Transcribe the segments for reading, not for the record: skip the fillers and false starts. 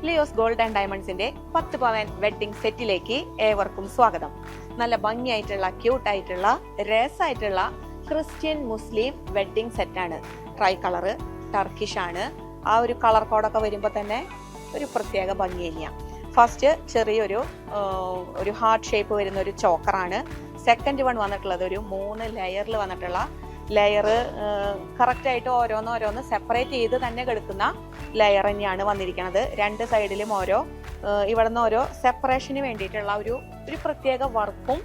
Leo's gold and ഡയമണ്ട്സിന്റെ 10 പവൻ wedding സെറ്റിലേക്ക് ഏവർക്കും സ്വാഗതം. നല്ല ഭംഗിയായിട്ടുള്ള ക്യൂട്ടായിട്ടുള്ള രസമായിട്ടുള്ള ക്രിസ്ത്യൻ മുസ്ലിം വെഡ്ഡിംഗ് സെറ്റാണ്. ട്രൈ കളറ് ടർക്കിഷ് ആണ്. ആ ഒരു കളർ കോഡൊക്കെ വരുമ്പോൾ തന്നെ ഒരു പ്രത്യേക ഭംഗി തന്നെയാണ്. ഫസ്റ്റ് ചെറിയൊരു ഹാർട്ട് ഷേപ്പ് വരുന്ന ഒരു ചോക്കറാണ്. സെക്കൻഡ് വൺ വന്നിട്ടുള്ളത് ഒരു 3 ലെയറിൽ വന്നിട്ടുള്ള ലെയർ കറക്റ്റായിട്ട് ഓരോന്ന് സെപ്പറേറ്റ് ചെയ്ത് തന്നെ കിടക്കുന്ന ലെയർ തന്നെയാണ് വന്നിരിക്കുന്നത്. 2 സൈഡിലും ഇവിടെ നിന്ന് ഓരോ സെപ്പറേഷന് വേണ്ടിയിട്ടുള്ള ഒരു പ്രത്യേക വർക്കും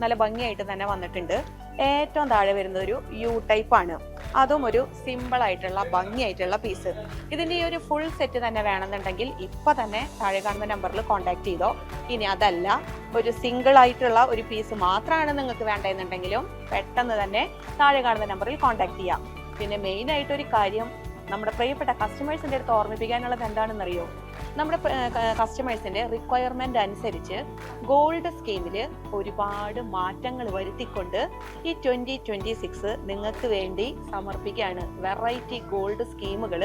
നല്ല ഭംഗിയായിട്ട് തന്നെ വന്നിട്ടുണ്ട്. ഏറ്റവും താഴെ വരുന്നത് ഒരു യു ടൈപ്പ് ആണ്. അതും ഒരു സിമ്പിൾ ആയിട്ടുള്ള ഭംഗിയായിട്ടുള്ള പീസ്. ഇതിൻ്റെ ഈ ഒരു ഫുൾ സെറ്റ് തന്നെ വേണമെന്നുണ്ടെങ്കിൽ ഇപ്പം തന്നെ താഴെ കാണുന്ന നമ്പറിൽ കോൺടാക്ട് ചെയ്തോ. ഇനി അതല്ല ഒരു സിംഗിൾ ആയിട്ടുള്ള ഒരു പീസ് മാത്രമാണ് നിങ്ങൾക്ക് വേണ്ടതെന്നുണ്ടെങ്കിലും പെട്ടെന്ന് തന്നെ താഴെ കാണുന്ന നമ്പറിൽ കോൺടാക്ട് ചെയ്യാം. പിന്നെ മെയിൻ ആയിട്ടൊരു കാര്യം നമ്മുടെ പ്രിയപ്പെട്ട കസ്റ്റമേഴ്സിൻ്റെ അടുത്ത് ഓർമ്മിപ്പിക്കാനുള്ളത് എന്താണെന്നറിയോ? നമ്മുടെ കസ്റ്റമേഴ്സിൻ്റെ റിക്വയർമെൻ്റ് അനുസരിച്ച് ഗോൾഡ് സ്കീമിൽ ഒരുപാട് മാറ്റങ്ങൾ വരുത്തിക്കൊണ്ട് ഈ 2026 നിങ്ങൾക്ക് വേണ്ടി സമർപ്പിക്കുകയാണ്. വെറൈറ്റി ഗോൾഡ് സ്കീമുകൾ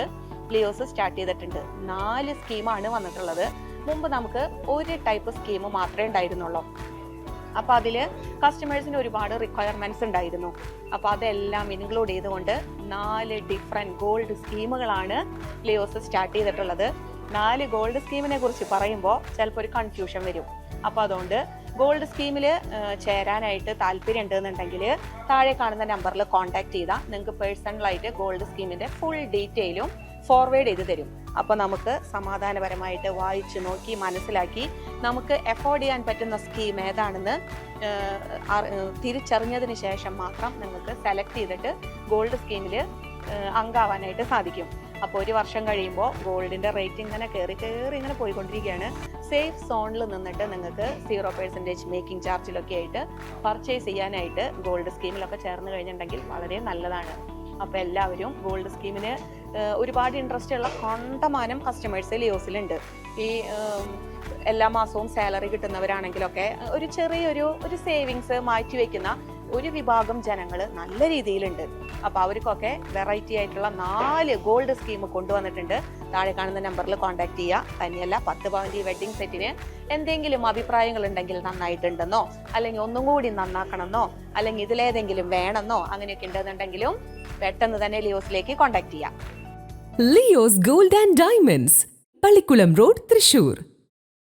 ലിയോസ് സ്റ്റാർട്ട് ചെയ്തിട്ടുണ്ട്. 4 സ്കീമാണ് വന്നിട്ടുള്ളത്. മുമ്പ് നമുക്ക് ഒരു ടൈപ്പ് സ്കീം മാത്രമേ ഉണ്ടായിരുന്നുള്ളൂ. അപ്പോൾ അതിൽ കസ്റ്റമേഴ്സിന് ഒരുപാട് റിക്വയർമെൻറ്റ്സ് ഉണ്ടായിരുന്നു. അപ്പോൾ അതെല്ലാം ഇൻക്ലൂഡ് ചെയ്തുകൊണ്ട് 4 ഡിഫറെൻറ്റ് ഗോൾഡ് സ്കീമുകളാണ് ലിയോസ് സ്റ്റാർട്ട് ചെയ്തിട്ടുള്ളത്. 4 ഗോൾഡ് സ്കീമിനെ കുറിച്ച് പറയുമ്പോൾ ചിലപ്പോൾ ഒരു കൺഫ്യൂഷൻ വരും. അപ്പോൾ അതുകൊണ്ട് ഗോൾഡ് സ്കീമിൽ ചേരാനായിട്ട് താല്പര്യം ഉണ്ടെന്നുണ്ടെങ്കിൽ താഴെ കാണുന്ന നമ്പറിൽ കോൺടാക്ട് ചെയ്താൽ നിങ്ങൾക്ക് പേഴ്സണലായിട്ട് ഗോൾഡ് സ്കീമിൻ്റെ ഫുൾ ഡീറ്റെയിലും ഫോർവേഡ് ചെയ്ത് തരും. അപ്പോൾ നമുക്ക് സമാധാനപരമായിട്ട് വായിച്ച് നോക്കി മനസ്സിലാക്കി നമുക്ക് എഫോർഡ് ചെയ്യാൻ പറ്റുന്ന സ്കീം ഏതാണെന്ന് തിരിച്ചറിഞ്ഞതിന് ശേഷം മാത്രം നിങ്ങൾക്ക് സെലക്ട് ചെയ്തിട്ട് ഗോൾഡ് സ്കീമിൽ അംഗമാവാനായിട്ട് സാധിക്കും. അപ്പോൾ 1 വർഷം കഴിയുമ്പോൾ ഗോൾഡിൻ്റെ റേറ്റ് ഇങ്ങനെ കയറി ഇങ്ങനെ പോയിക്കൊണ്ടിരിക്കുകയാണ്. സേഫ് സോണിൽ നിന്നിട്ട് നിങ്ങൾക്ക് 0% മേക്കിംഗ് ചാർജിലൊക്കെ ആയിട്ട് പർച്ചേസ് ചെയ്യാനായിട്ട് ഗോൾഡ് സ്കീമിലൊക്കെ ചേർന്ന് കഴിഞ്ഞിട്ടുണ്ടെങ്കിൽ വളരെ നല്ലതാണ്. അപ്പോൾ എല്ലാവരും ഗോൾഡ് സ്കീമിന് ഒരുപാട് ഇൻട്രസ്റ്റ് ഉള്ള കണ്ടമാനം കസ്റ്റമേഴ്സ് ലിയോസിലുണ്ട്. ഈ എല്ലാ മാസവും സാലറി കിട്ടുന്നവരാണെങ്കിലൊക്കെ ഒരു ചെറിയൊരു സേവിങ്സ് മാറ്റി വയ്ക്കുന്ന ഒരു വിഭാഗം ജനങ്ങൾ നല്ല രീതിയിലുണ്ട്. അപ്പോൾ അവർക്കൊക്കെ വെറൈറ്റി ആയിട്ടുള്ള 4 ഗോൾഡ് സ്കീം കൊണ്ടുവന്നിട്ടുണ്ട്. താഴെ കാണുന്ന നമ്പറിൽ കോൺടാക്ട് ചെയ്യുക. തന്നെയല്ല 10 പവൻ്റെ വെഡ്ഡിംഗ് സെറ്റിന് എന്തെങ്കിലും അഭിപ്രായങ്ങൾ ഉണ്ടെങ്കിൽ നന്നായിട്ടുണ്ടെന്നോ അല്ലെങ്കിൽ ഒന്നും കൂടി നന്നാക്കണമെന്നോ അല്ലെങ്കിൽ ഇതിലേതെങ്കിലും വേണമെന്നോ അങ്ങനെയൊക്കെ ഉണ്ടെന്നുണ്ടെങ്കിലും പെട്ടെന്ന് തന്നെ ലിയോസിലേക്ക് കോൺടാക്ട് ചെയ്യാം. Leos gold and diamonds, Pallikkulam road, Thrissur.